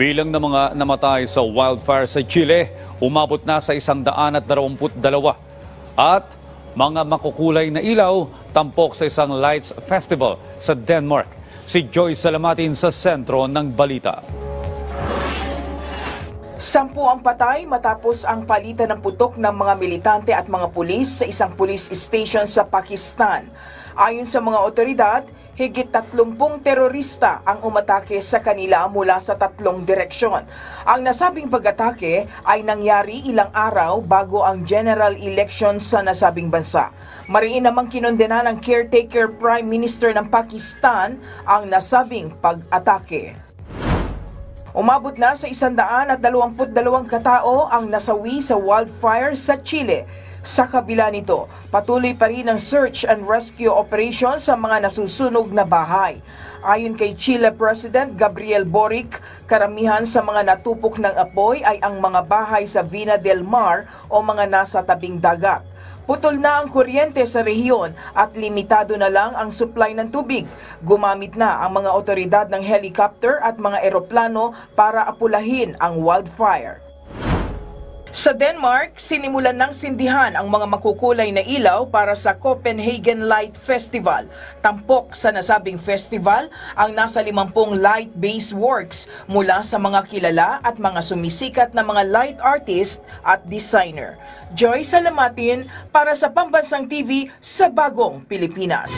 Bilang ng mga namatay sa wildfire sa Chile, umabot na sa 122. At mga makukulay na ilaw, tampok sa isang lights festival sa Denmark. Si Joy Salamatin sa sentro ng balita. 10 ang patay matapos ang palitan ng putok ng mga militante at mga pulis sa isang police station sa Pakistan. Ayon sa mga otoridad, higit 30 terorista ang umatake sa kanila mula sa 3 direksyon. Ang nasabing pag-atake ay nangyari ilang araw bago ang general election sa nasabing bansa. Mariin namang kinondena ng caretaker Prime Minister ng Pakistan ang nasabing pag-atake. Umabot na sa 122 katao ang nasawi sa wildfire sa Chile. Sa kabila nito, patuloy pa rin ang search and rescue operation sa mga nasusunog na bahay. Ayon kay Chile President Gabriel Boric, karamihan sa mga natupok ng apoy ay ang mga bahay sa Vina del Mar o mga nasa tabing dagat. Putol na ang kuryente sa rehiyon at limitado na lang ang supply ng tubig. Gumamit na ang mga otoridad ng helicopter at mga eroplano para apulahin ang wildfire. Sa Denmark, sinimulan ng sindihan ang mga makukulay na ilaw para sa Copenhagen Light Festival. Tampok sa nasabing festival ang nasa 50 light-based works mula sa mga kilala at mga sumisikat na mga light artist at designer. Joy Salamatin para sa Pambansang TV sa Bagong Pilipinas.